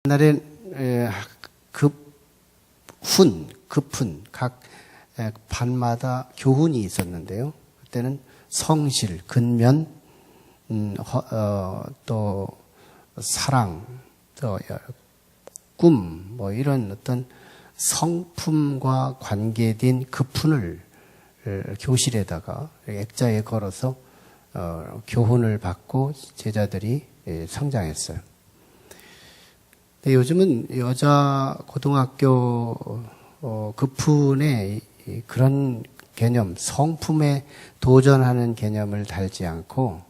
옛날에 급훈 각 반마다 교훈이 있었는데요. 그때는 성실, 근면, 또 사랑, 또 꿈, 뭐 이런 어떤 성품과 관계된 급훈을 교실에다가 액자에 걸어서 교훈을 받고 제자들이 성장했어요. 근데 요즘은 여자 고등학교 급훈에 그런 개념, 성품에 도전하는 개념을 달지 않고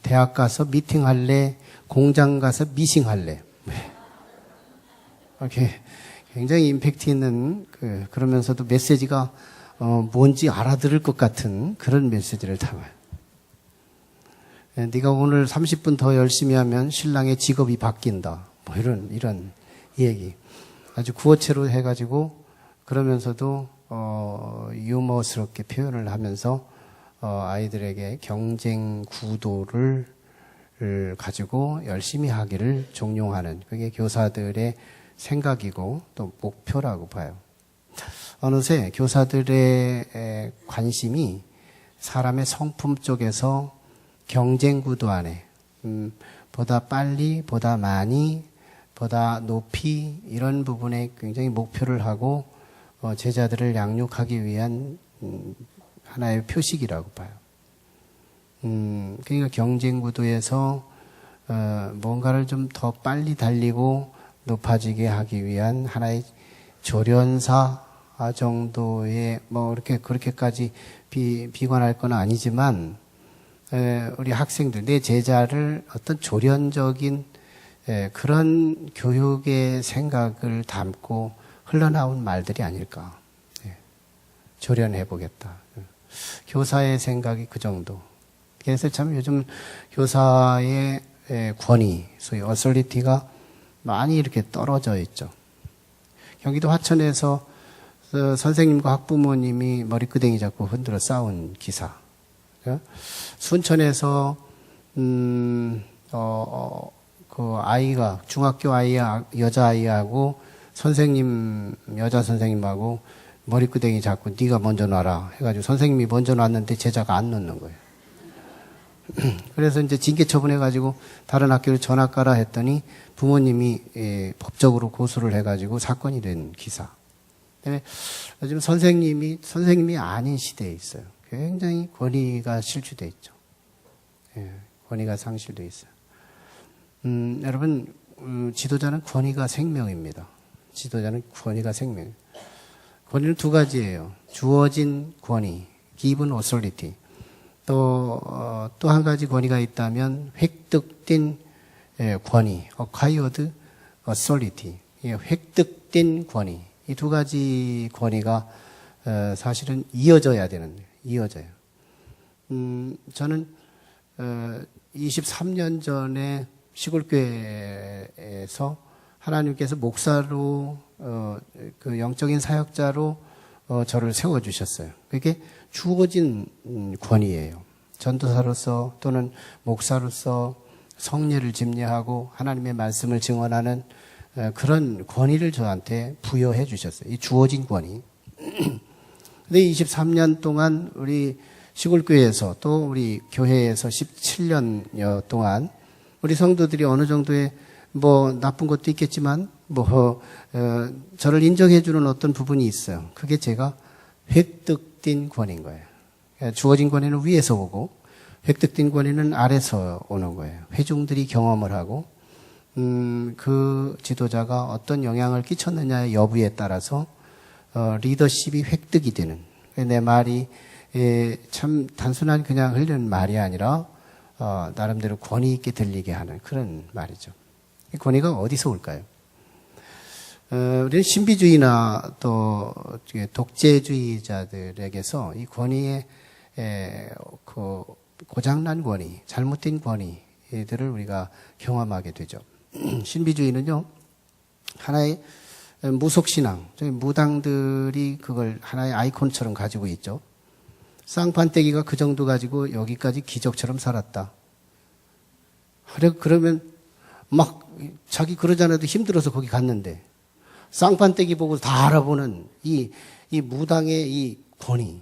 대학 가서 미팅할래, 공장 가서 미싱할래. 이렇게 굉장히 임팩트 있는 그러면서도 메시지가 뭔지 알아들을 것 같은 그런 메시지를 담아요. 네가 오늘 30분 더 열심히 하면 신랑의 직업이 바뀐다. 뭐 이런 얘기. 아주 구어체로 해가지고 그러면서도 유머스럽게 표현을 하면서 아이들에게 경쟁 구도를 가지고 열심히 하기를 종용하는 그게 교사들의 생각이고 또 목표라고 봐요. 어느새 교사들의 관심이 사람의 성품 쪽에서 경쟁 구도 안에 보다 빨리, 보다 많이, 보다 높이 이런 부분에 굉장히 목표를 하고 제자들을 양육하기 위한 하나의 표식이라고 봐요. 그러니까 경쟁 구도에서 뭔가를 좀 더 빨리 달리고 높아지게 하기 위한 하나의 조련사 정도의 뭐 그렇게까지 비관할 건 아니지만 우리 학생들, 내 제자를 어떤 조련적인 그런 교육의 생각을 담고 흘러나온 말들이 아닐까. 조련해 보겠다. 교사의 생각이 그 정도. 그래서 참 요즘 교사의 권위, 소위 어설리티가 많이 이렇게 떨어져 있죠. 경기도 화천에서 선생님과 학부모님이 머리끄댕이 잡고 흔들어 싸운 기사. 순천에서 그 아이가 중학교 여자아이하고 여자 선생님하고 머리끄댕이 잡고 네가 먼저 놔라 해가지고 선생님이 먼저 놨는데 제자가 안 놓는 거예요. 그래서 이제 징계 처분해가지고 다른 학교로 전학 가라 했더니 부모님이 법적으로 고소를 해가지고 사건이 된 기사. 요즘 선생님이 아닌 시대에 있어요. 굉장히 권위가 실추돼 있죠. 권위가 상실돼 있어요. 여러분, 지도자는 권위가 생명입니다. 지도자는 권위가 생명. 권위는 두 가지예요. 주어진 권위, given authority. 또 한 가지 권위가 있다면 획득된 권위, acquired authority. 획득된 권위. 이 두 가지 권위가 사실은 이어져야 되는데, 이어져요. 저는 23년 전에 시골교회에서 하나님께서 목사로 그 영적인 사역자로 저를 세워주셨어요. 그게 주어진 권위예요. 전도사로서 또는 목사로서 성례를 집례하고 하나님의 말씀을 증언하는 그런 권위를 저한테 부여해 주셨어요. 이 주어진 권위. 근데 23년 동안 우리 시골교회에서 또 우리 교회에서 17년여 동안 우리 성도들이 어느 정도의 뭐 나쁜 것도 있겠지만 저를 인정해 주는 어떤 부분이 있어요. 그게 제가 획득된 권위인 거예요. 주어진 권위는 위에서 오고 획득된 권위는 아래서 오는 거예요. 회중들이 경험을 하고 그 지도자가 어떤 영향을 끼쳤느냐의 여부에 따라서 리더십이 획득이 되는. 내 말이 참 단순한 그냥 흘리는 말이 아니라 나름대로 권위 있게 들리게 하는 그런 말이죠. 이 권위가 어디서 올까요? 우리는 신비주의나 또 독재주의자들에게서 이 권위의 그 고장난 권위, 잘못된 권위들을 우리가 경험하게 되죠. 신비주의는요, 하나의 무속신앙, 무당들이 그걸 하나의 아이콘처럼 가지고 있죠. 쌍판떼기가 그 정도 가지고 여기까지 기적처럼 살았다. 그러면 막 자기 그러지 않아도 힘들어서 거기 갔는데 쌍판떼기 보고 다 알아보는 이 무당의 이 권위,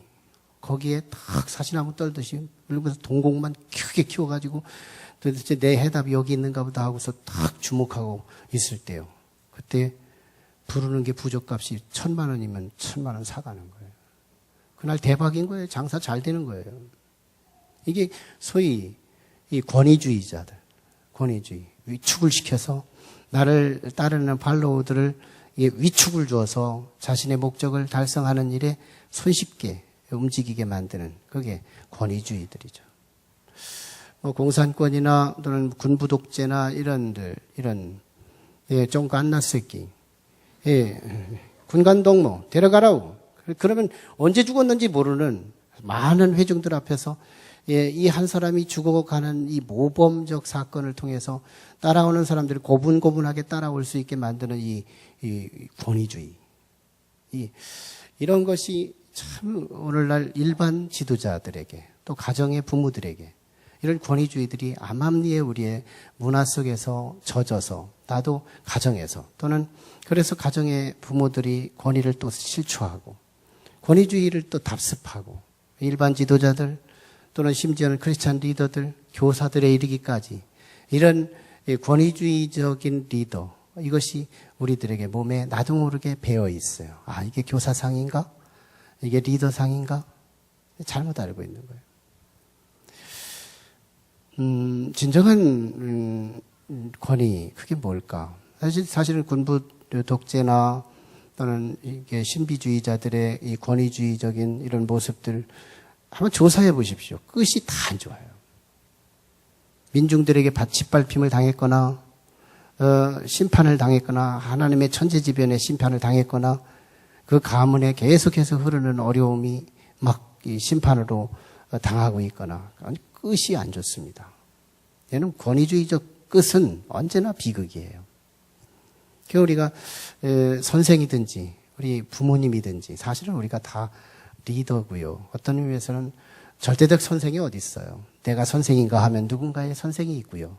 거기에 딱 사시나무 떨듯이 그러면서 동공만 크게 키워가지고 도대체 내 해답이 여기 있는가 보다 하고서 딱 주목하고 있을 때요. 그때 부르는 게 부적값이 1,000,000원이면 1,000,000원 사가는 거예요. 그날 대박인 거예요. 장사 잘 되는 거예요. 이게 소위 이 권위주의자들, 권위주의, 위축을 시켜서 나를 따르는 팔로우들을 위축을 주어서 자신의 목적을 달성하는 일에 손쉽게 움직이게 만드는 그게 권위주의들이죠. 공산권이나 또는 군부 독재나 이런 좀 갓나새끼, 군간동무 데려가라고. 그러면 언제 죽었는지 모르는 많은 회중들 앞에서 이 한 사람이 죽어가는 이 모범적 사건을 통해서 따라오는 사람들이 고분고분하게 따라올 수 있게 만드는 이 권위주의. 이런 것이 참 오늘날 일반 지도자들에게 또 가정의 부모들에게 이런 권위주의들이 암암리에 우리의 문화 속에서 젖어서 나도 가정에서 또는 그래서 가정의 부모들이 권위를 또 실추하고 권위주의를 또 답습하고 일반 지도자들 또는 심지어는 크리스찬 리더들, 교사들에 이르기까지 이런 권위주의적인 리더, 이것이 우리들에게 몸에 나도 모르게 배어 있어요. 아, 이게 교사상인가? 이게 리더상인가? 잘못 알고 있는 거예요. 진정한 권위, 그게 뭘까? 사실은 군부 독재나 또는 이게 신비주의자들의 이 권위주의적인 이런 모습들 한번 조사해 보십시오. 끝이 다 안 좋아요. 민중들에게 짓밟힘을 당했거나 심판을 당했거나 하나님의 천재지변의 심판을 당했거나 그 가문에 계속해서 흐르는 어려움이 막 이 심판으로 당하고 있거나 끝이 안 좋습니다. 얘는 권위주의적 끝은 언제나 비극이에요. 그 우리가 선생이든지 우리 부모님이든지 사실은 우리가 다 리더고요. 어떤 의미에서는 절대적 선생이 어디 있어요. 내가 선생인가 하면 누군가의 선생이 있고요.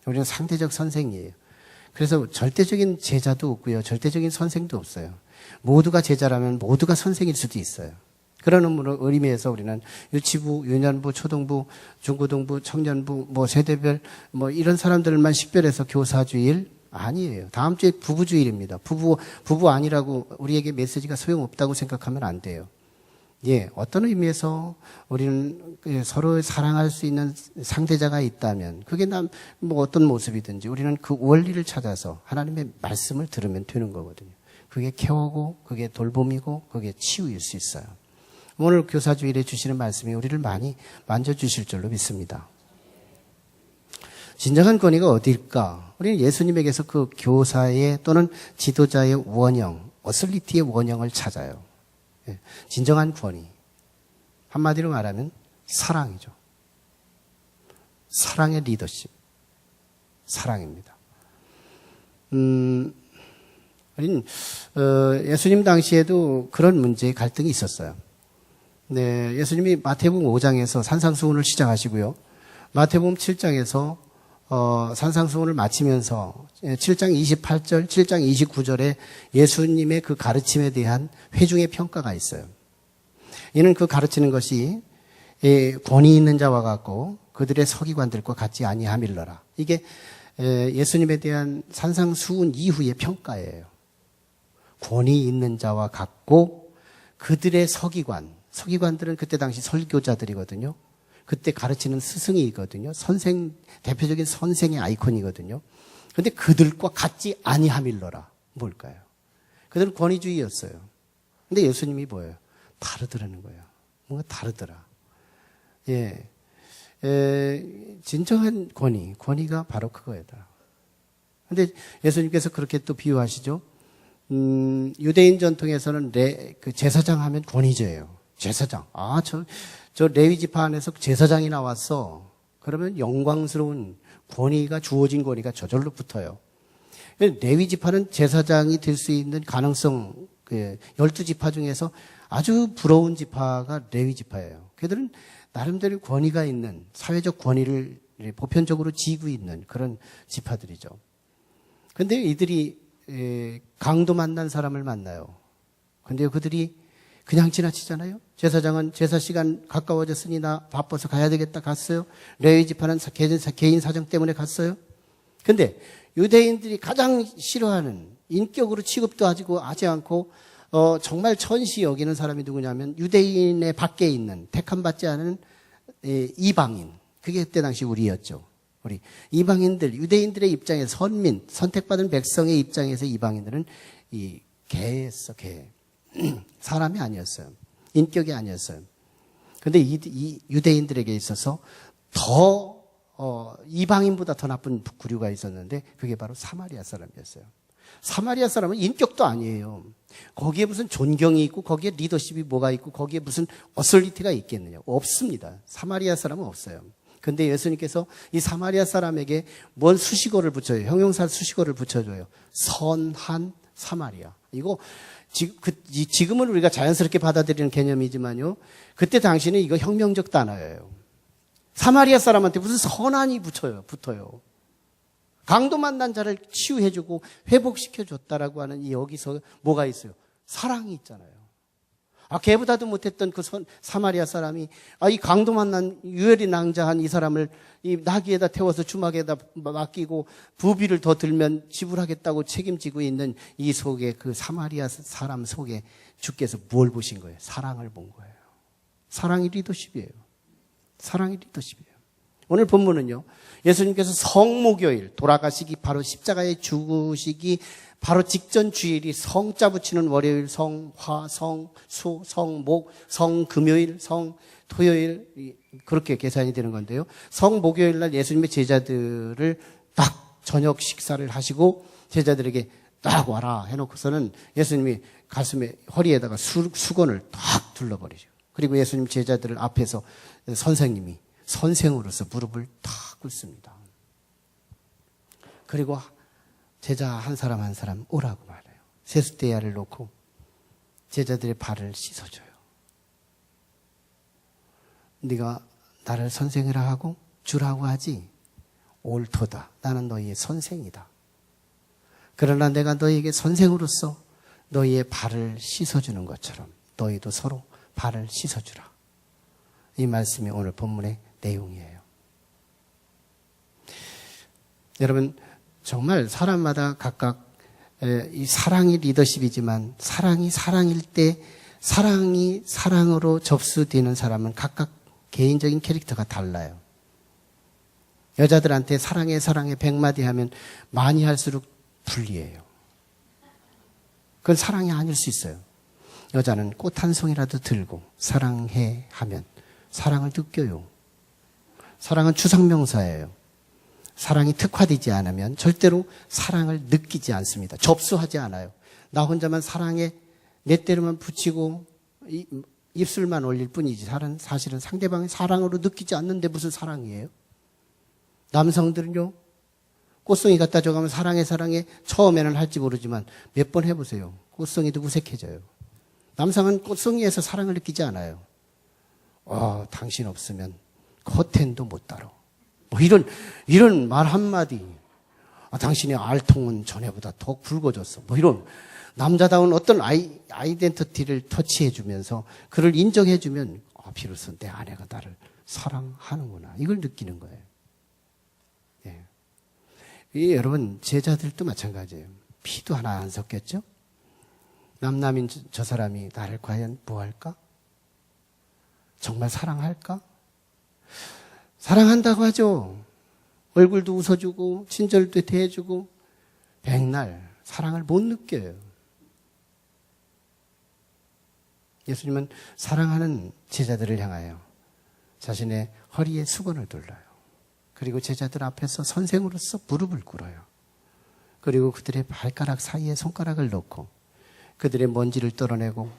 우리는 상대적 선생이에요. 그래서 절대적인 제자도 없고요. 절대적인 선생도 없어요. 모두가 제자라면 모두가 선생일 수도 있어요. 그런 의미에서 우리는 유치부, 유년부, 초등부, 중고등부, 청년부, 세대별 이런 사람들만 식별해서 교사주일 아니에요. 다음 주에 부부주일입니다. 부부 아니라고 우리에게 메시지가 소용없다고 생각하면 안 돼요. 어떤 의미에서 우리는 서로 사랑할 수 있는 상대자가 있다면 그게 어떤 모습이든지 우리는 그 원리를 찾아서 하나님의 말씀을 들으면 되는 거거든요. 그게 케어고 그게 돌봄이고 그게 치유일 수 있어요. 오늘 교사주일에 주시는 말씀이 우리를 많이 만져주실 줄로 믿습니다. 진정한 권위가 어디일까? 우리는 예수님에게서 그 교사의 또는 지도자의 원형, 어설리티의 원형을 찾아요. 진정한 권위. 한마디로 말하면 사랑이죠. 사랑의 리더십. 사랑입니다. 우리는 예수님 당시에도 그런 문제의 갈등이 있었어요. 네, 예수님이 마태복음 5장에서 산상수훈을 시작하시고요. 마태복음 7장에서 산상수훈을 마치면서 7장 28절, 7장 29절에 예수님의 그 가르침에 대한 회중의 평가가 있어요. 이는 그 가르치는 것이 권위 있는 자와 같고 그들의 서기관들과 같지 아니함일러라. 이게 예수님에 대한 산상수훈 이후의 평가예요. 권위 있는 자와 같고 그들의 서기관들은 그때 당시 설교자들이거든요. 그때 가르치는 스승이거든요. 대표적인 선생의 아이콘이거든요. 그런데 그들과 같지 아니함일러라. 뭘까요? 그들은 권위주의였어요. 근데 예수님이 뭐예요? 다르더라는 거예요. 뭔가 다르더라. 진정한 권위가 바로 그거였다. 근데 예수님께서 그렇게 또 비유하시죠. 유대인 전통에서는 그 제사장 하면 권위제예요. 제사장. 저 레위 지파 안에서 제사장이 나왔어. 그러면 영광스러운 주어진 권위가 저절로 붙어요. 레위 지파는 제사장이 될 수 있는 가능성, 12지파 중에서 아주 부러운 지파가 레위 지파예요. 그들은 나름대로 권위가 있는, 사회적 권위를 보편적으로 지고 있는 그런 지파들이죠. 근데 이들이 강도 만난 사람을 만나요. 근데 그들이 그냥 지나치잖아요. 제사장은 제사 시간 가까워졌으니 나 바빠서 가야 되겠다 갔어요. 레위 지파는 개인 사정 때문에 갔어요. 근데 유대인들이 가장 싫어하는, 인격으로 취급도 하지 않고 정말 천시 여기는 사람이 누구냐면 유대인의 밖에 있는 택함받지 않은 이방인. 그게 그때 당시 우리였죠. 우리 이방인들, 유대인들의 입장에서 선민, 선택받은 백성의 입장에서 이방인들은 개였어, 개. 사람이 아니었어요. 인격이 아니었어요. 근데 이 유대인들에게 있어서 더 이방인보다 더 나쁜 부류가 있었는데 그게 바로 사마리아 사람이었어요. 사마리아 사람은 인격도 아니에요. 거기에 무슨 존경이 있고 거기에 리더십이 뭐가 있고 거기에 무슨 어설리티가 있겠느냐. 없습니다. 사마리아 사람은 없어요. 근데 예수님께서 이 사마리아 사람에게 뭔 수식어를 붙여요. 형용사 수식어를 붙여줘요. 선한 사마리아. 이거 지금은 우리가 자연스럽게 받아들이는 개념이지만요. 그때 당시는 이거 혁명적 단어예요. 사마리아 사람한테 무슨 선한이 붙어요. 강도 만난 자를 치유해주고 회복시켜줬다라고 하는 이 여기서 뭐가 있어요? 사랑이 있잖아요. 걔보다도 못했던 그 사마리아 사람이 이 강도 만난 유혈이 낭자한 이 사람을 이 나귀에다 태워서 주막에다 맡기고 부비를 더 들면 지불하겠다고 책임지고 있는 이 속에 그 사마리아 사람 속에 주께서 뭘 보신 거예요? 사랑을 본 거예요. 사랑이 리더십이에요. 사랑이 리더십이에요. 오늘 본문은요. 예수님께서 성목요일 돌아가시기 바로 십자가에 죽으시기 바로 직전 주일이 성자 붙이는 월요일, 성화, 성수, 성목, 성금요일, 성토요일 그렇게 계산이 되는 건데요. 성목요일 날 예수님의 제자들을 딱 저녁 식사를 하시고 제자들에게 딱 와라 해놓고서는 예수님이 가슴에 허리에다가 수건을 딱 둘러버리죠. 그리고 예수님 제자들을 앞에서 선생님이 선생으로서 무릎을 탁 꿇습니다. 그리고 제자 한 사람 한 사람 오라고 말해요. 세숫대야를 놓고 제자들의 발을 씻어줘요. 네가 나를 선생이라 하고 주라고 하지? 옳도다. 나는 너희의 선생이다. 그러나 내가 너희에게 선생으로서 너희의 발을 씻어주는 것처럼 너희도 서로 발을 씻어주라. 이 말씀이 오늘 본문의 내용이에요. 여러분 정말 사람마다 각각 이 사랑이 리더십이지만 사랑이 사랑일 때 사랑이 사랑으로 접수되는 사람은 각각 개인적인 캐릭터가 달라요. 여자들한테 사랑해 100마디 하면 많이 할수록 불리해요. 그건 사랑이 아닐 수 있어요. 여자는 꽃 한 송이라도 들고 사랑해 하면 사랑을 느껴요. 사랑은 추상명사예요. 사랑이 특화되지 않으면 절대로 사랑을 느끼지 않습니다. 접수하지 않아요. 나 혼자만 사랑에 내 때로만 붙이고 입술만 올릴 뿐이지 사실은 상대방이 사랑으로 느끼지 않는데 무슨 사랑이에요? 남성들은요. 꽃송이 갖다 줘가면 사랑해 처음에는 할지 모르지만 몇 번 해보세요. 꽃송이도 무색해져요. 남성은 꽃송이에서 사랑을 느끼지 않아요. 당신 없으면 커튼도 못 달아. 뭐 이런 말 한마디. 당신의 알통은 전에보다 더 굵어졌어. 뭐 이런 남자다운 어떤 아이덴티티를 터치해주면서 그를 인정해주면 비로소 내 아내가 나를 사랑하는구나. 이걸 느끼는 거예요. 예. 여러분 제자들도 마찬가지예요. 피도 하나 안 섞였죠? 남남인 저 사람이 나를 과연 뭐할까? 정말 사랑할까? 사랑한다고 하죠. 얼굴도 웃어주고 친절도 대해주고 백날 사랑을 못 느껴요. 예수님은 사랑하는 제자들을 향하여 자신의 허리에 수건을 둘러요. 그리고 제자들 앞에서 선생으로서 무릎을 꿇어요. 그리고 그들의 발가락 사이에 손가락을 넣고 그들의 먼지를 떨어내고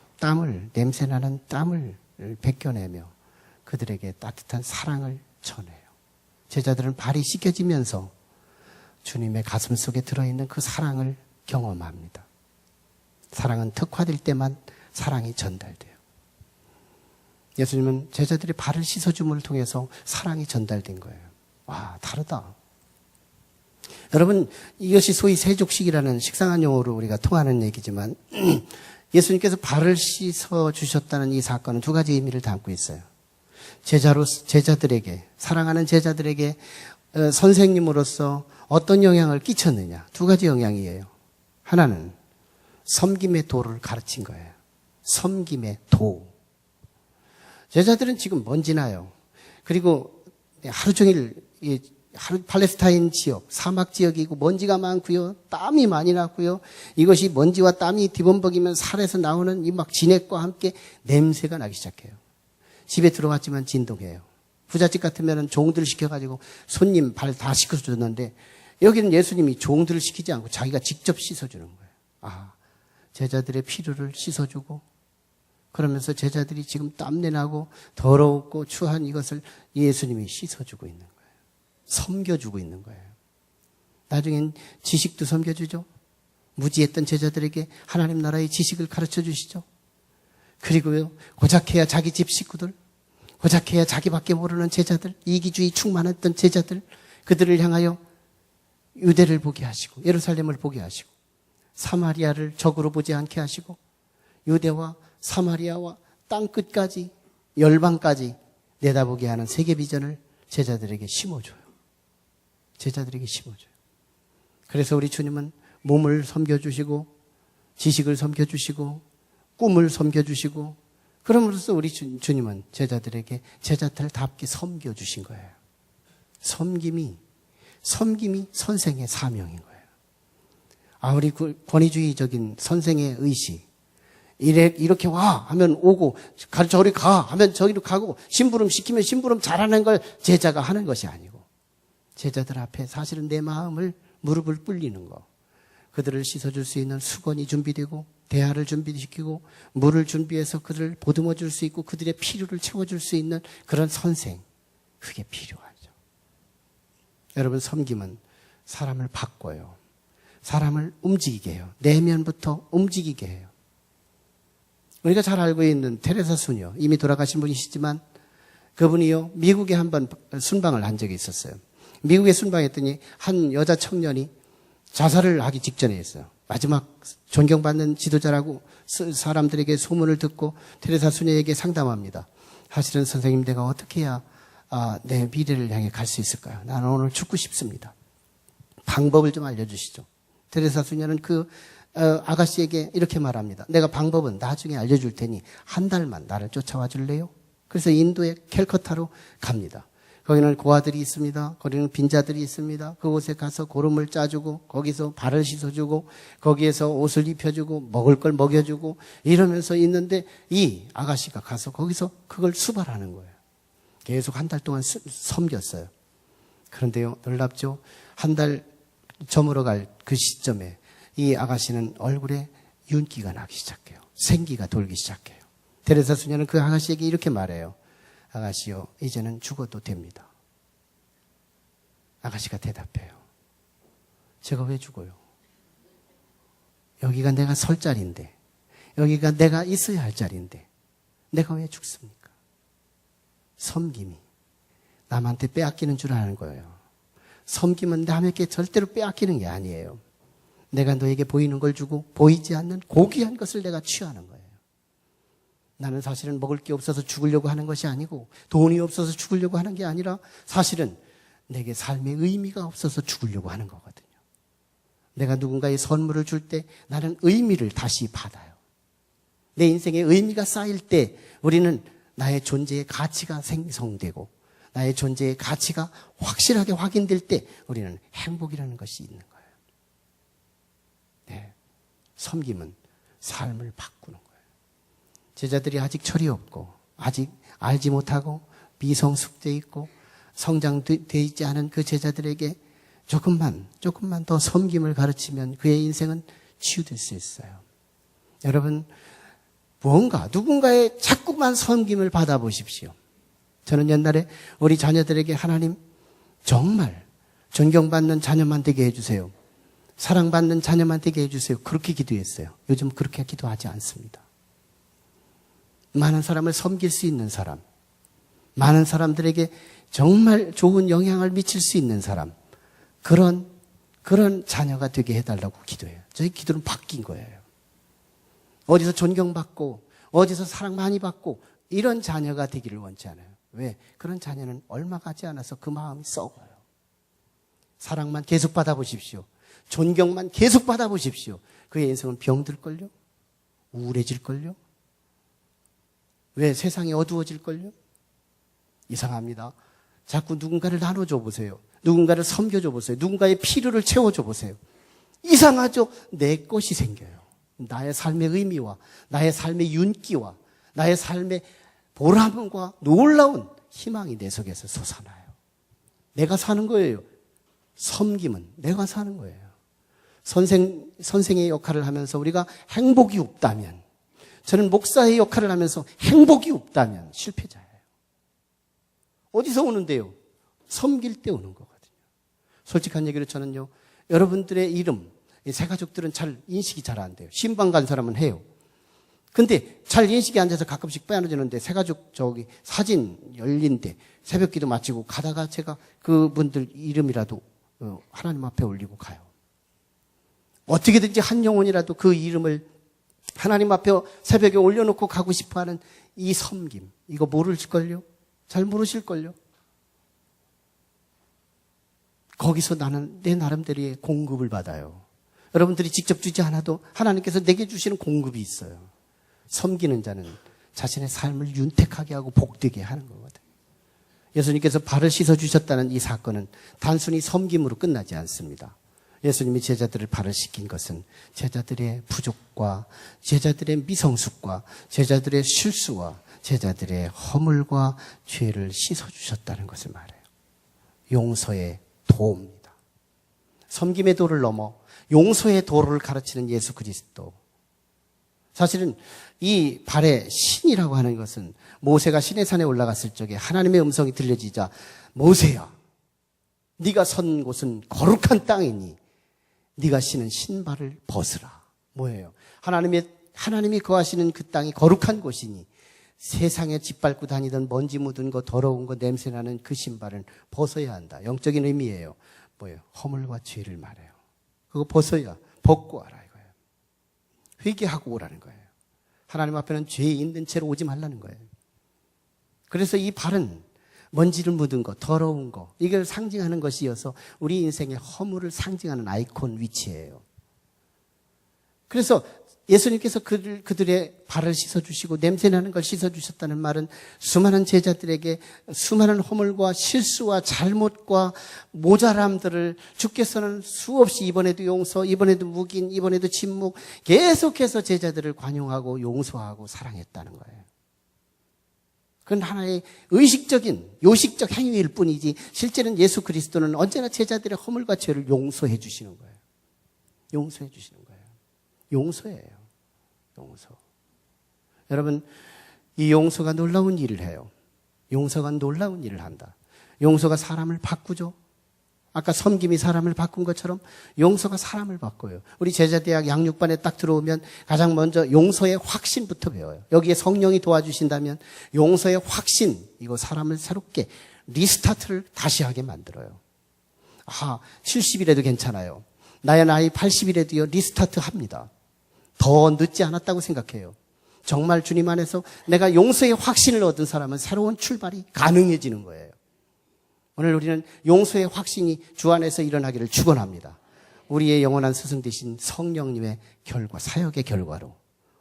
냄새나는 땀을 벗겨내며 그들에게 따뜻한 사랑을 전해요. 제자들은 발이 씻겨지면서 주님의 가슴 속에 들어있는 그 사랑을 경험합니다. 사랑은 특화될 때만 사랑이 전달돼요. 예수님은 제자들이 발을 씻어줌을 통해서 사랑이 전달된 거예요. 와, 다르다. 여러분, 이것이 소위 세족식이라는 식상한 용어로 우리가 통하는 얘기지만 예수님께서 발을 씻어 주셨다는 이 사건은 두 가지 의미를 담고 있어요. 제자들에게, 사랑하는 제자들에게 선생님으로서 어떤 영향을 끼쳤느냐. 두 가지 영향이에요. 하나는 섬김의 도를 가르친 거예요. 섬김의 도. 제자들은 지금 먼지나요. 그리고 하루 종일 팔레스타인 지역, 사막 지역이고 먼지가 많고요. 땀이 많이 났고요. 이것이 먼지와 땀이 뒤범벅이면 살에서 나오는 이 막 진액과 함께 냄새가 나기 시작해요. 집에 들어갔지만 진동해요. 부잣집 같으면 종들 시켜가지고 손님 발 다 씻어주는데 여기는 예수님이 종들을 시키지 않고 자기가 직접 씻어주는 거예요. 아, 제자들의 피로를 씻어주고 그러면서 제자들이 지금 땀내나고 더럽고 추한 이것을 예수님이 씻어주고 있는 거예요. 섬겨주고 있는 거예요. 나중엔 지식도 섬겨주죠. 무지했던 제자들에게 하나님 나라의 지식을 가르쳐 주시죠. 그리고요, 고작해야 자기 집 식구들, 고작해야 자기밖에 모르는 제자들, 이기주의 충만했던 제자들, 그들을 향하여 유대를 보게 하시고 예루살렘을 보게 하시고 사마리아를 적으로 보지 않게 하시고 유대와 사마리아와 땅끝까지 열방까지 내다보게 하는 세계 비전을 제자들에게 심어줘요. 제자들에게 심어줘요. 그래서 우리 주님은 몸을 섬겨주시고 지식을 섬겨주시고 꿈을 섬겨주시고 그럼으로써 우리 주님은 제자들에게 제자들답게 섬겨주신 거예요. 섬김이 선생의 사명인 거예요. 아, 우리 권위주의적인 선생의 의식. 이렇게 와 하면 오고 저리 가 하면 저리로 가고 심부름 시키면 심부름 잘하는 걸 제자가 하는 것이 아니고 제자들 앞에 사실은 내 마음을 무릎을 꿇리는 거, 그들을 씻어줄 수 있는 수건이 준비되고 대화를 준비시키고 물을 준비해서 그들을 보듬어 줄 수 있고 그들의 필요를 채워줄 수 있는 그런 선생, 그게 필요하죠. 여러분, 섬김은 사람을 바꿔요. 사람을 움직이게 해요. 내면부터 움직이게 해요. 우리가 잘 알고 있는 테레사 수녀, 이미 돌아가신 분이시지만 그분이요, 미국에 한번 순방을 한 적이 있었어요. 미국에 순방했더니 한 여자 청년이 자살을 하기 직전에 했어요. 마지막 존경받는 지도자라고 사람들에게 소문을 듣고 테레사 수녀에게 상담합니다. 사실은 선생님, 내가 어떻게 해야 내 미래를 향해 갈 수 있을까요? 나는 오늘 죽고 싶습니다. 방법을 좀 알려주시죠. 테레사 수녀는 그 아가씨에게 이렇게 말합니다. 내가 방법은 나중에 알려줄 테니 한 달만 나를 쫓아와 줄래요? 그래서 인도의 캘커타로 갑니다. 거기는 고아들이 있습니다. 거기는 빈자들이 있습니다. 그곳에 가서 고름을 짜주고 거기서 발을 씻어주고 거기에서 옷을 입혀주고 먹을 걸 먹여주고 이러면서 있는데 이 아가씨가 가서 거기서 그걸 수발하는 거예요. 계속 한 달 동안 섬겼어요. 그런데요, 놀랍죠? 한 달 저물어 갈 그 시점에 이 아가씨는 얼굴에 윤기가 나기 시작해요. 생기가 돌기 시작해요. 테레사 수녀는 그 아가씨에게 이렇게 말해요. 아가씨요, 이제는 죽어도 됩니다. 아가씨가 대답해요. 제가 왜 죽어요? 여기가 내가 설 자리인데, 여기가 내가 있어야 할 자리인데 내가 왜 죽습니까? 섬김이 남한테 빼앗기는 줄 아는 거예요. 섬김은 남에게 절대로 빼앗기는 게 아니에요. 내가 너에게 보이는 걸 주고 보이지 않는 고귀한 것을 내가 취하는 거예요. 나는 사실은 먹을 게 없어서 죽으려고 하는 것이 아니고 돈이 없어서 죽으려고 하는 게 아니라 사실은 내게 삶의 의미가 없어서 죽으려고 하는 거거든요. 내가 누군가의 선물을 줄 때 나는 의미를 다시 받아요. 내 인생에 의미가 쌓일 때 우리는 나의 존재의 가치가 생성되고 나의 존재의 가치가 확실하게 확인될 때 우리는 행복이라는 것이 있는 거예요. 네, 섬김은 삶을 바꾸는 거예요. 제자들이 아직 철이 없고 아직 알지 못하고 미성숙돼 있고 성장되어 있지 않은 그 제자들에게 조금만 더 섬김을 가르치면 그의 인생은 치유될 수 있어요. 여러분, 누군가의 자꾸만 섬김을 받아보십시오. 저는 옛날에 우리 자녀들에게 하나님 정말 존경받는 자녀만 되게 해주세요. 사랑받는 자녀만 되게 해주세요. 그렇게 기도했어요. 요즘 그렇게 기도하지 않습니다. 많은 사람을 섬길 수 있는 사람, 많은 사람들에게 정말 좋은 영향을 미칠 수 있는 사람, 그런 그런 자녀가 되게 해달라고 기도해요. 저희 기도는 바뀐 거예요. 어디서 존경받고 어디서 사랑 많이 받고 이런 자녀가 되기를 원치 않아요. 왜? 그런 자녀는 얼마 가지 않아서 그 마음이 썩어요. 사랑만 계속 받아보십시오. 존경만 계속 받아보십시오. 그의 인생은 병들걸요? 우울해질걸요? 왜? 세상이 어두워질걸요? 이상합니다. 자꾸 누군가를 나눠줘 보세요. 누군가를 섬겨줘 보세요. 누군가의 필요를 채워줘 보세요. 이상하죠? 내 것이 생겨요. 나의 삶의 의미와 나의 삶의 윤기와 나의 삶의 보람과 놀라운 희망이 내 속에서 솟아나요. 내가 사는 거예요. 섬김은 내가 사는 거예요. 선생의 역할을 하면서 우리가 행복이 없다면, 저는 목사의 역할을 하면서 행복이 없다면 실패자예요. 어디서 오는데요? 섬길 때 오는 거거든요. 솔직한 얘기로 저는요, 여러분들의 이름, 새 가족들은 잘 인식이 잘 안 돼요. 신방 간 사람은 해요. 근데 잘 인식이 안 돼서 가끔씩 빼앗아지는데, 새 가족 사진 열린데 새벽 기도 마치고 가다가 제가 그분들 이름이라도 하나님 앞에 올리고 가요. 어떻게든지 한 영혼이라도 그 이름을 하나님 앞에 새벽에 올려놓고 가고 싶어하는 이 섬김, 이거 모르실걸요? 잘 모르실걸요? 거기서 나는 내 나름대로의 공급을 받아요. 여러분들이 직접 주지 않아도 하나님께서 내게 주시는 공급이 있어요. 섬기는 자는 자신의 삶을 윤택하게 하고 복되게 하는 거거든요. 예수님께서 발을 씻어주셨다는 이 사건은 단순히 섬김으로 끝나지 않습니다. 예수님이 제자들을 발을 씻긴 것은 제자들의 부족과 제자들의 미성숙과 제자들의 실수와 제자들의 허물과 죄를 씻어주셨다는 것을 말해요. 용서의 도입니다. 섬김의 도를 넘어 용서의 도를 가르치는 예수 그리스도. 사실은 이 발의 신이라고 하는 것은 모세가 시내산에 올라갔을 적에 하나님의 음성이 들려지자, 모세야, 네가 선 곳은 거룩한 땅이니 네가 신은 신발을 벗으라. 뭐예요? 하나님이 거하시는 그 땅이 거룩한 곳이니 세상에 짓밟고 다니던 먼지 묻은 거, 더러운 거, 냄새나는 그 신발은 벗어야 한다. 영적인 의미예요. 뭐예요? 허물과 죄를 말해요. 그거 벗고 와라 이거예요. 회개하고 오라는 거예요. 하나님 앞에는 죄 있는 채로 오지 말라는 거예요. 그래서 이 발은 먼지를 묻은 거, 더러운 거, 이걸 상징하는 것이어서 우리 인생의 허물을 상징하는 아이콘 위치예요. 그래서 예수님께서 그들의 발을 씻어주시고 냄새나는 걸 씻어주셨다는 말은 수많은 제자들에게 수많은 허물과 실수와 잘못과 모자람들을 주께서는 수없이 이번에도 용서, 이번에도 묵인, 이번에도 침묵, 계속해서 제자들을 관용하고 용서하고 사랑했다는 거예요. 그건 하나의 의식적인, 요식적 행위일 뿐이지 실제는 예수 그리스도는 언제나 제자들의 허물과 죄를 용서해 주시는 거예요. 용서해 주시는 거예요. 용서예요. 용서. 여러분, 이 용서가 놀라운 일을 해요. 용서가 놀라운 일을 한다. 용서가 사람을 바꾸죠. 아까 섬김이 사람을 바꾼 것처럼 용서가 사람을 바꿔요. 우리 제자대학 양육반에 딱 들어오면 가장 먼저 용서의 확신부터 배워요. 여기에 성령이 도와주신다면 용서의 확신, 이거 사람을 새롭게 리스타트를 다시 하게 만들어요. 70이라도 괜찮아요. 나의 나이 80이라도요, 리스타트 합니다. 더 늦지 않았다고 생각해요. 정말 주님 안에서 내가 용서의 확신을 얻은 사람은 새로운 출발이 가능해지는 거예요. 오늘 우리는 용서의 확신이 주 안에서 일어나기를 축원합니다. 우리의 영원한 스승 되신 성령님의 결과, 사역의 결과로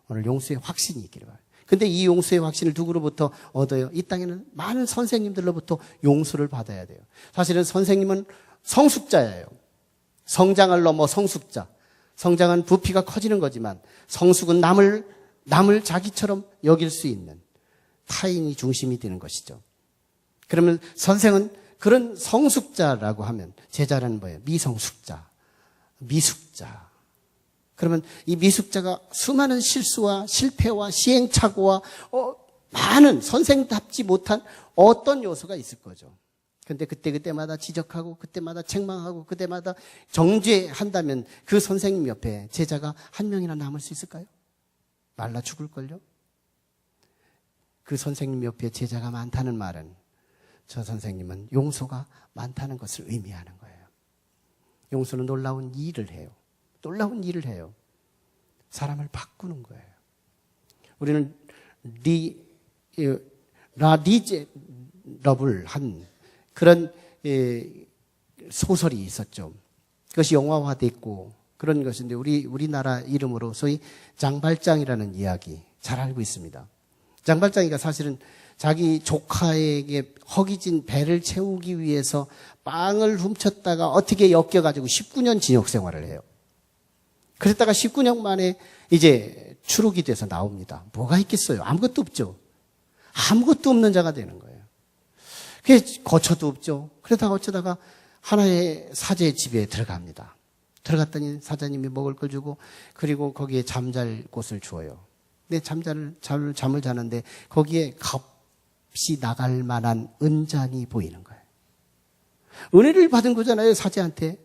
오늘 용서의 확신이 있기를 바라요. 근데 이 용서의 확신을 누구로부터 얻어요? 이 땅에는 많은 선생님들로부터 용서를 받아야 돼요. 사실은 선생님은 성숙자예요. 성장을 넘어 성숙자. 성장은 부피가 커지는 거지만 성숙은 남을 자기처럼 여길 수 있는 타인이 중심이 되는 것이죠. 그러면 선생은 그런 성숙자라고 하면 제자는 뭐예요? 미성숙자, 미숙자. 그러면 이 미숙자가 수많은 실수와 실패와 시행착오와 많은 선생답지 못한 어떤 요소가 있을 거죠. 근데 그때마다 지적하고 그때마다 책망하고 그때마다 정죄한다면 그 선생님 옆에 제자가 한 명이나 남을 수 있을까요? 말라 죽을걸요? 그 선생님 옆에 제자가 많다는 말은 저 선생님은 용서가 많다는 것을 의미하는 거예요. 용서는 놀라운 일을 해요. 놀라운 일을 해요. 사람을 바꾸는 거예요. 우리는 라디제 러블 한 그런 소설이 있었죠. 그것이 영화화됐고 그런 것인데 우리나라 이름으로 소위 장발장이라는 이야기 잘 알고 있습니다. 장발장이가 사실은 자기 조카에게 허기진 배를 채우기 위해서 빵을 훔쳤다가 어떻게 엮여가지고 19년 징역 생활을 해요. 그랬다가 19년 만에 이제 추록이 돼서 나옵니다. 뭐가 있겠어요? 아무것도 없죠. 아무것도 없는 자가 되는 거예요. 그게 거처도 없죠. 그러다가 어쩌다가 하나의 사제 집에 들어갑니다. 들어갔더니 사장님이 먹을 걸 주고 그리고 거기에 잠잘 곳을 주어요. 근데 잠을 자는데 거기에 값이 나갈 만한 은잔이 보이는 거예요. 은혜를 받은 거잖아요, 사제한테.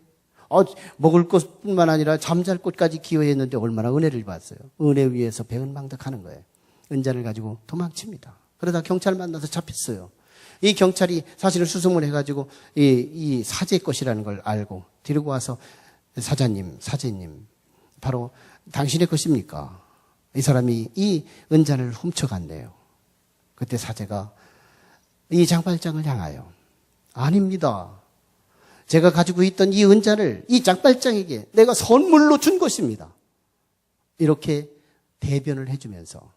먹을 것뿐만 아니라 잠잘 곳까지 기여했는데 얼마나 은혜를 받았어요. 은혜 위에서 배은망덕하는 거예요. 은잔을 가지고 도망칩니다. 그러다 경찰 만나서 잡혔어요. 이 경찰이 사실은 수소문 해가지고 이 사제 것이라는 걸 알고 데리고 와서 사제님, 바로 당신의 것입니까? 이 사람이 이 은잔을 훔쳐갔네요. 그때 사제가 이 장발장을 향하여 아닙니다. 제가 가지고 있던 이 은잔을 이 장발장에게 내가 선물로 준 것입니다. 이렇게 대변을 해주면서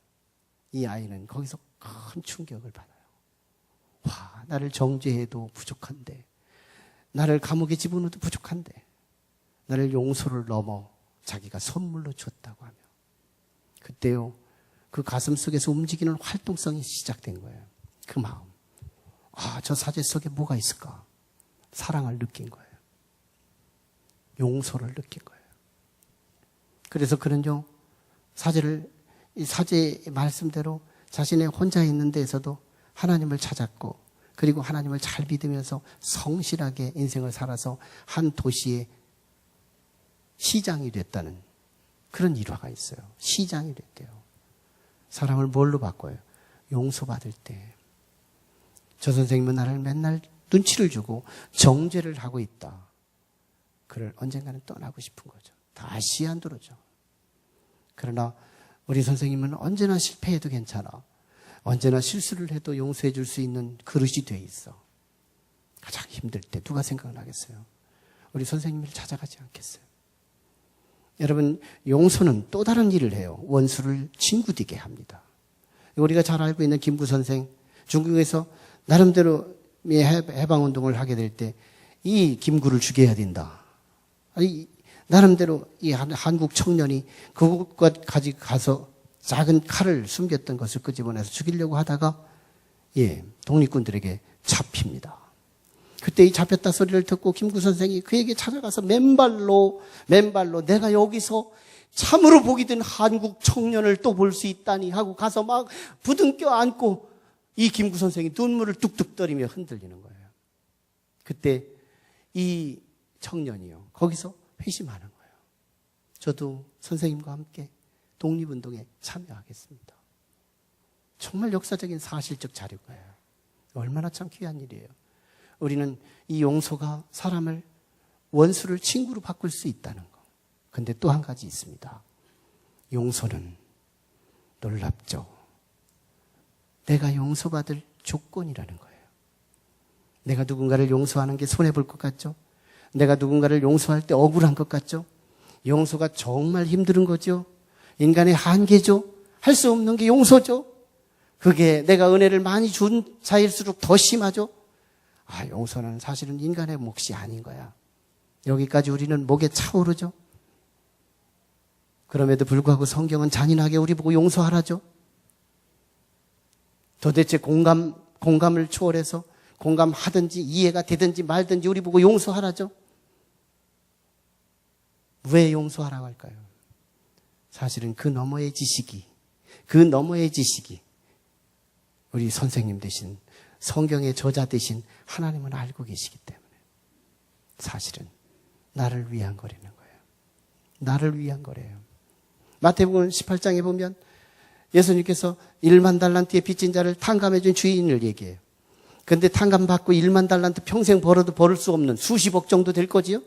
이 아이는 거기서 큰 충격을 받아요. 와, 나를 정죄해도 부족한데, 나를 감옥에 집어넣어도 부족한데, 나를 용서를 넘어 자기가 선물로 줬다고 하며 그때요, 그 가슴 속에서 움직이는 활동성이 시작된 거예요. 그 마음. 저 사제 속에 뭐가 있을까? 사랑을 느낀 거예요. 용서를 느낀 거예요. 그래서 그는요, 이 사제의 말씀대로 자신의 혼자 있는 데에서도 하나님을 찾았고, 그리고 하나님을 잘 믿으면서 성실하게 인생을 살아서 한 도시의 시장이 됐다는 그런 일화가 있어요. 시장이 됐대요. 사람을 뭘로 바꿔요? 용서받을 때. 저 선생님은 나를 맨날 눈치를 주고 정죄를 하고 있다. 그를 언젠가는 떠나고 싶은 거죠. 다시 안 들어오죠. 그러나 우리 선생님은 언제나 실패해도 괜찮아. 언제나 실수를 해도 용서해 줄 수 있는 그릇이 돼 있어. 가장 힘들 때 누가 생각나겠어요? 우리 선생님을 찾아가지 않겠어요? 여러분, 용서는 또 다른 일을 해요. 원수를 친구 되게 합니다. 우리가 잘 알고 있는 김구 선생, 중국에서 나름대로 해방운동을 하게 될 때 이 김구를 죽여야 된다. 아니, 나름대로 이 한국 청년이 그곳까지 가서 작은 칼을 숨겼던 것을 끄집어내서 죽이려고 하다가 독립군들에게 잡힙니다. 그때 이 잡혔다 소리를 듣고 김구 선생이 그에게 찾아가서 맨발로 내가 여기서 참으로 복이 든 한국 청년을 또 볼 수 있다니 하고 가서 막 부둥켜 안고 이 김구 선생이 눈물을 뚝뚝 떨이며 흔들리는 거예요. 그때 이 청년이요, 거기서 회심하는 거예요. 저도 선생님과 함께 독립운동에 참여하겠습니다. 정말 역사적인 사실적 자료가요. 얼마나 참 귀한 일이에요. 우리는 이 용서가 사람을, 원수를 친구로 바꿀 수 있다는 거. 근데 또 한 가지 있습니다. 용서는 놀랍죠. 내가 용서받을 조건이라는 거예요. 내가 누군가를 용서하는 게 손해볼 것 같죠? 내가 누군가를 용서할 때 억울한 것 같죠? 용서가 정말 힘든 거죠? 인간의 한계죠? 할 수 없는 게 용서죠? 그게 내가 은혜를 많이 준 사이일수록 더 심하죠? 용서는 사실은 인간의 몫이 아닌 거야. 여기까지 우리는 목에 차오르죠? 그럼에도 불구하고 성경은 잔인하게 우리 보고 용서하라죠? 도대체 공감을 초월해서 공감하든지 이해가 되든지 말든지 우리 보고 용서하라죠? 왜 용서하라고 할까요? 사실은 그 너머의 지식이 우리 선생님 되신, 성경의 저자 되신 하나님은 알고 계시기 때문에 사실은 나를 위한 거라는 거예요. 나를 위한 거래요. 마태복음 18장에 보면 예수님께서 1만 달란트의 빚진 자를 탕감해 준 주인을 얘기해요. 근데 탕감받고 1만 달란트 평생 벌어도 벌을 수 없는 수십억 정도 될 거지요?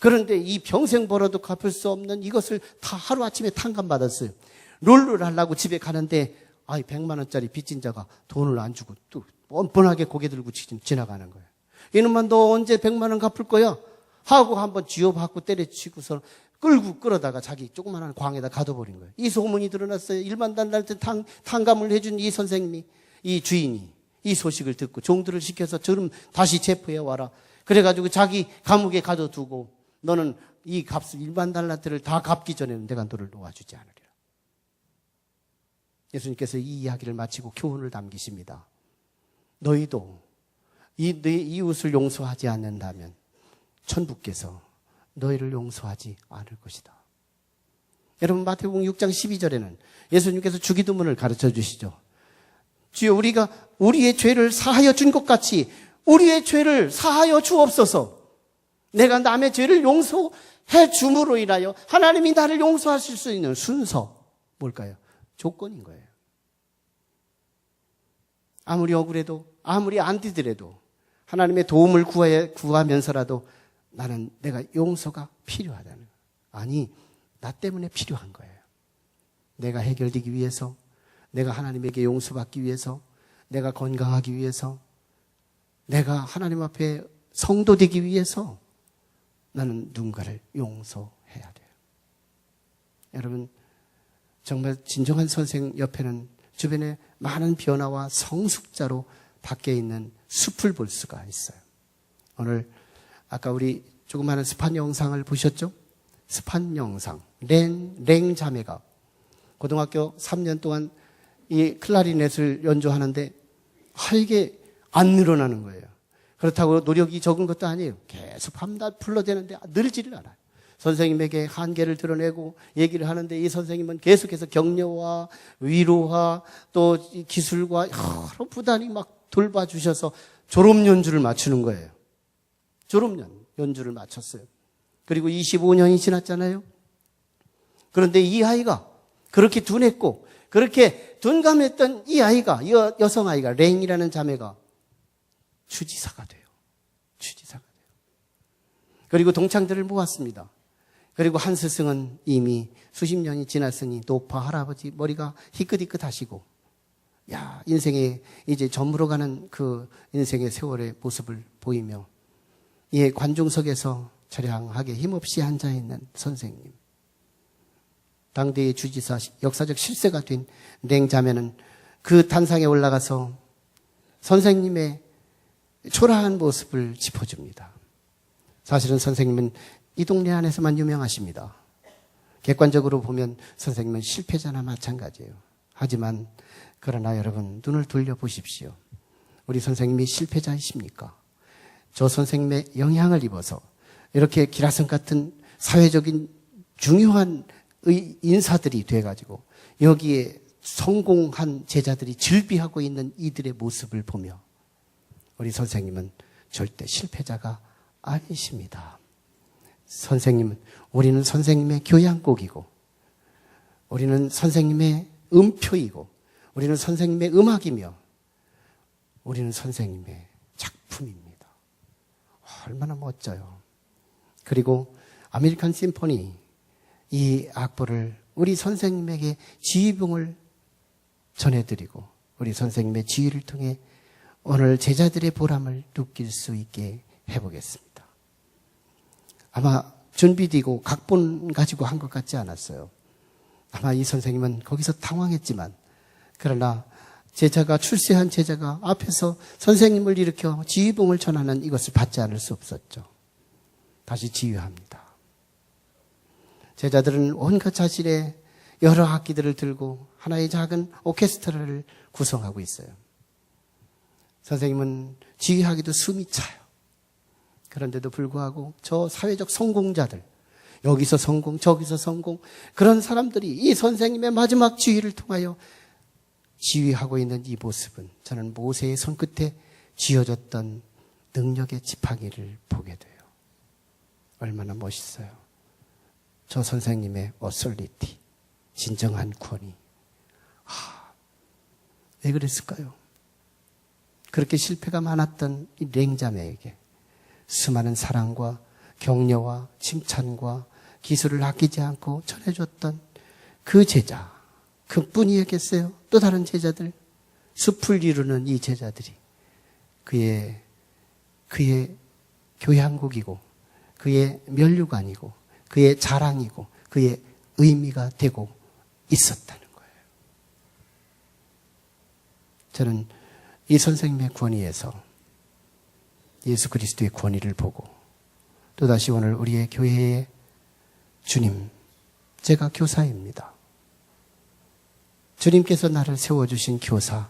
그런데 이 평생 벌어도 갚을 수 없는 이것을 다 하루아침에 탕감받았어요. 롤을 하려고 집에 가는데 100만 원짜리 빚진 자가 돈을 안 주고 또 뻔뻔하게 고개 들고 지나가는 거예요. 이놈아 너 언제 100만 원 갚을 거야? 하고 한번 쥐어받고 때려치고서 끌어다가 자기 조그마한 광에다 가둬버린 거예요. 이 소문이 드러났어요. 일만 단날 때 탕감을 해준 이 선생님이, 이 주인이 이 소식을 듣고 종들을 시켜서 저름 다시 체포해 와라. 그래가지고 자기 감옥에 가둬두고 너는 이 값을 1만 달란트를 다 갚기 전에는 내가 너를 놓아주지 않으리라. 예수님께서 이 이야기를 마치고 교훈을 남기십니다. 너희도 네 이웃을 용서하지 않는다면 천부께서 너희를 용서하지 않을 것이다. 여러분 마태복음 6장 12절에는 예수님께서 주기도문을 가르쳐 주시죠. 주여 우리가 우리의 죄를 사하여 준 것 같이 우리의 죄를 사하여 주옵소서. 내가 남의 죄를 용서해 줌으로 인하여 하나님이 나를 용서하실 수 있는 순서 뭘까요? 조건인 거예요. 아무리 억울해도 아무리 안 되더라도 하나님의 도움을 구하면서라도 나는 내가 용서가 필요하다는 거예요. 아니 나 때문에 필요한 거예요. 내가 해결되기 위해서, 내가 하나님에게 용서받기 위해서, 내가 건강하기 위해서, 내가 하나님 앞에 성도되기 위해서 나는 누군가를 용서해야 돼요. 여러분 정말 진정한 선생 옆에는 주변에 많은 변화와 성숙자로 바뀌어 있는 숲을 볼 수가 있어요. 오늘 아까 우리 조그마한 스판 영상을 보셨죠? 스판 영상. 랭 자매가 고등학교 3년 동안 이 클라리넷을 연주하는데 이게 안 늘어나는 거예요. 그렇다고 노력이 적은 것도 아니에요. 계속 밤낮 불러대는데 늘지를 않아요. 선생님에게 한계를 드러내고 얘기를 하는데 이 선생님은 계속해서 격려와 위로와 또 기술과 여러 부단히 막 돌봐주셔서 졸업 연주를 맞추는 거예요. 졸업 연주를 마쳤어요. 그리고 25년이 지났잖아요. 그런데 이 아이가 그렇게 둔했고 그렇게 둔감했던 이 아이가, 이 여성 아이가 랭이라는 자매가 주지사가 돼요. 주지사가 돼요. 그리고 동창들을 모았습니다. 그리고 한 스승은 이미 수십 년이 지났으니 노파 할아버지 머리가 희끗희끗하시고 인생에 이제 저물어가는 그 인생의 세월의 모습을 보이며 이 관중석에서 처량하게 힘없이 앉아있는 선생님, 당대의 주지사, 역사적 실세가 된 랭자매는 그 단상에 올라가서 선생님의 초라한 모습을 짚어줍니다. 사실은 선생님은 이 동네 안에서만 유명하십니다. 객관적으로 보면 선생님은 실패자나 마찬가지예요. 하지만 그러나 여러분 눈을 돌려보십시오. 우리 선생님이 실패자이십니까? 저 선생님의 영향을 입어서 이렇게 기라성 같은 사회적인 중요한 인사들이 돼가지고 여기에 성공한 제자들이 즐비하고 있는 이들의 모습을 보며 우리 선생님은 절대 실패자가 아니십니다. 선생님은, 우리는 선생님의 교양곡이고 우리는 선생님의 음표이고 우리는 선생님의 음악이며 우리는 선생님의 작품입니다. 얼마나 멋져요. 그리고 아메리칸 심포니 이 악보를 우리 선생님에게 지휘봉을 전해드리고 우리 선생님의 지휘를 통해 오늘 제자들의 보람을 느낄 수 있게 해보겠습니다. 아마 준비되고 각본 가지고 한 것 같지 않았어요. 아마 이 선생님은 거기서 당황했지만 그러나 제자가 출세한 제자가 앞에서 선생님을 일으켜 지휘봉을 전하는 이것을 받지 않을 수 없었죠. 다시 지휘합니다. 제자들은 온갖 자질의 여러 악기들을 들고 하나의 작은 오케스트라를 구성하고 있어요. 선생님은 지휘하기도 숨이 차요. 그런데도 불구하고 저 사회적 성공자들, 여기서 성공, 저기서 성공, 그런 사람들이 이 선생님의 마지막 지휘를 통하여 지휘하고 있는 이 모습은 저는 모세의 손끝에 쥐어졌던 능력의 지팡이를 보게 돼요. 얼마나 멋있어요. 저 선생님의 어설리티, 진정한 권위. 왜 그랬을까요? 그렇게 실패가 많았던 이 랭자매에게 수많은 사랑과 격려와 칭찬과 기술을 아끼지 않고 전해줬던 그 제자, 그뿐이었겠어요? 또 다른 제자들, 숲을 이루는 이 제자들이 그의 교양국이고 그의 면류관이고 그의 자랑이고 그의 의미가 되고 있었다는 거예요. 저는 이 선생님의 권위에서 예수 그리스도의 권위를 보고 또다시 오늘 우리의 교회의 주님, 제가 교사입니다. 주님께서 나를 세워주신 교사,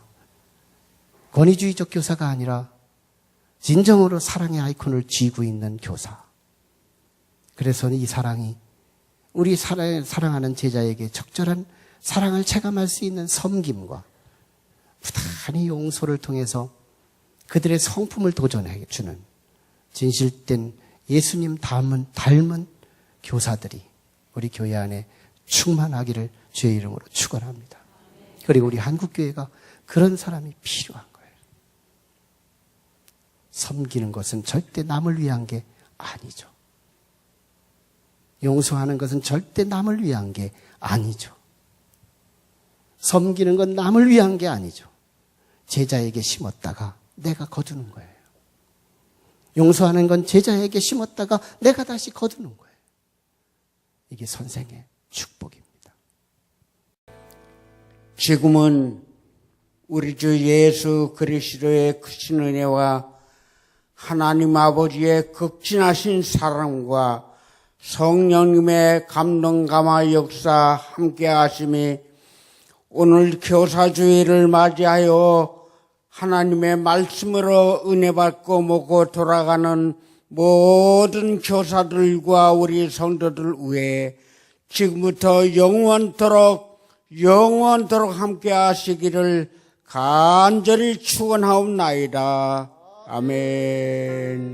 권위주의적 교사가 아니라 진정으로 사랑의 아이콘을 쥐고 있는 교사. 그래서 이 사랑이 우리 사랑하는 제자에게 적절한 사랑을 체감할 수 있는 섬김과 부단히 용서를 통해서 그들의 성품을 도전해 주는 진실된 예수님 닮은 교사들이 우리 교회 안에 충만하기를 주의 이름으로 축원합니다. 그리고 우리 한국교회가 그런 사람이 필요한 거예요. 섬기는 것은 절대 남을 위한 게 아니죠. 용서하는 것은 절대 남을 위한 게 아니죠. 섬기는 건 남을 위한 게 아니죠. 제자에게 심었다가 내가 거두는 거예요. 용서하는 건 제자에게 심었다가 내가 다시 거두는 거예요. 이게 선생의 축복입니다. 지금은 우리 주 예수 그리스도의 크신 은혜와 하나님 아버지의 극진하신 사랑과 성령님의 감동 감화 역사 함께 하심이 오늘 교사주의를 맞이하여 하나님의 말씀으로 은혜 받고 먹고 돌아가는 모든 교사들과 우리 성도들 위해 지금부터 영원토록 함께 하시기를 간절히 축원하옵나이다. 아멘.